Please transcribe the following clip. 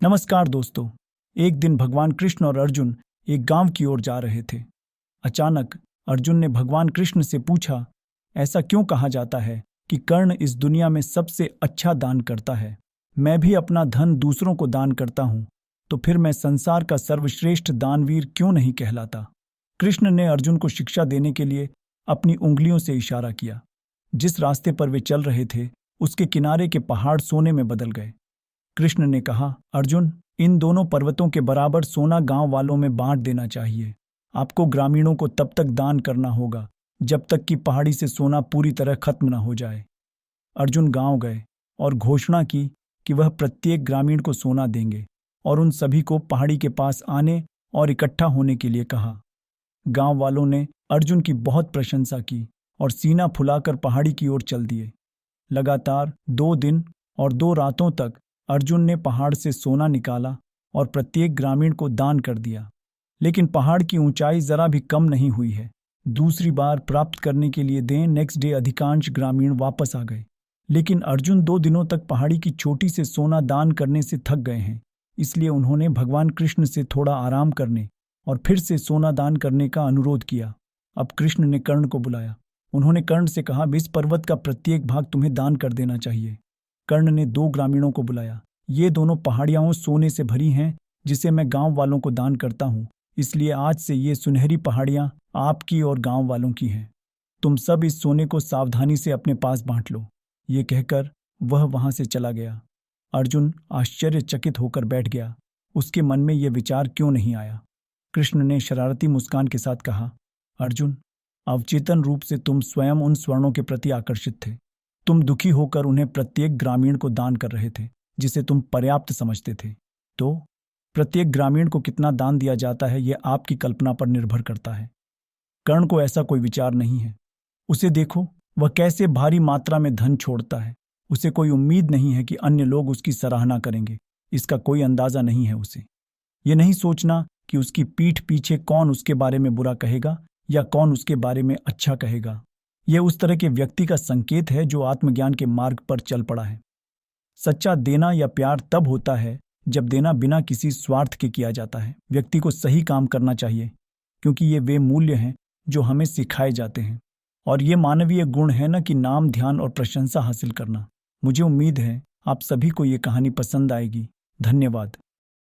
नमस्कार दोस्तों। एक दिन भगवान कृष्ण और अर्जुन एक गांव की ओर जा रहे थे। अचानक अर्जुन ने भगवान कृष्ण से पूछा, ऐसा क्यों कहा जाता है कि कर्ण इस दुनिया में सबसे अच्छा दान करता है? मैं भी अपना धन दूसरों को दान करता हूँ, तो फिर मैं संसार का सर्वश्रेष्ठ दानवीर क्यों नहीं कहलाता? कृष्ण ने अर्जुन को शिक्षा देने के लिए अपनी उंगलियों से इशारा किया। जिस रास्ते पर वे चल रहे थे उसके किनारे के पहाड़ सोने में बदल गए। कृष्ण ने कहा, अर्जुन, इन दोनों पर्वतों के बराबर सोना गांव वालों में बांट देना चाहिए। आपको ग्रामीणों को तब तक दान करना होगा जब तक कि पहाड़ी से सोना पूरी तरह खत्म न हो जाए। अर्जुन गांव गए और घोषणा की कि वह प्रत्येक ग्रामीण को सोना देंगे और उन सभी को पहाड़ी के पास आने और इकट्ठा होने के लिए कहा। गांव वालों ने अर्जुन की बहुत प्रशंसा की और सीना फुलाकर पहाड़ी की ओर चल दिए। लगातार 2 दिन और 2 रातों तक अर्जुन ने पहाड़ से सोना निकाला और प्रत्येक ग्रामीण को दान कर दिया। लेकिन पहाड़ की ऊंचाई जरा भी कम नहीं हुई है। दूसरी बार प्राप्त करने के लिए नेक्स्ट डे अधिकांश ग्रामीण वापस आ गए। लेकिन अर्जुन 2 दिनों तक पहाड़ी की चोटी से सोना दान करने से थक गए हैं, इसलिए उन्होंने भगवान कृष्ण से थोड़ा आराम करने और फिर से सोना दान करने का अनुरोध किया। अब कृष्ण ने कर्ण को बुलाया। उन्होंने कर्ण से कहा, इस पर्वत का प्रत्येक भाग तुम्हें दान कर देना चाहिए। कर्ण ने 2 ग्रामीणों को बुलाया। ये दोनों पहाड़ियां सोने से भरी हैं जिसे मैं गांव वालों को दान करता हूं, इसलिए आज से ये सुनहरी पहाड़ियां आपकी और गांव वालों की हैं। तुम सब इस सोने को सावधानी से अपने पास बांट लो। ये कहकर वह वहां से चला गया। अर्जुन आश्चर्यचकित होकर बैठ गया। उसके मन में यह विचार क्यों नहीं आया? कृष्ण ने शरारती मुस्कान के साथ कहा, अर्जुन, अवचेतन रूप से तुम स्वयं उन स्वर्णों के प्रति आकर्षित थे। तुम दुखी होकर उन्हें प्रत्येक ग्रामीण को दान कर रहे थे जिसे तुम पर्याप्त समझते थे। तो प्रत्येक ग्रामीण को कितना दान दिया जाता है यह आपकी कल्पना पर निर्भर करता है। कर्ण को ऐसा कोई विचार नहीं है। उसे देखो, वह कैसे भारी मात्रा में धन छोड़ता है। उसे कोई उम्मीद नहीं है कि अन्य लोग उसकी सराहना करेंगे। इसका कोई अंदाजा नहीं है उसे। यह नहीं सोचना कि उसकी पीठ पीछे कौन उसके बारे में बुरा कहेगा या कौन उसके बारे में अच्छा कहेगा। यह उस तरह के व्यक्ति का संकेत है जो आत्मज्ञान के मार्ग पर चल पड़ा है। सच्चा देना या प्यार तब होता है जब देना बिना किसी स्वार्थ के किया जाता है। व्यक्ति को सही काम करना चाहिए, क्योंकि ये वे मूल्य हैं जो हमें सिखाए जाते हैं। और ये मानवीय गुण है न कि नाम, ध्यान और प्रशंसा हासिल करना। मुझे उम्मीद है आप सभी को ये कहानी पसंद आएगी। धन्यवाद।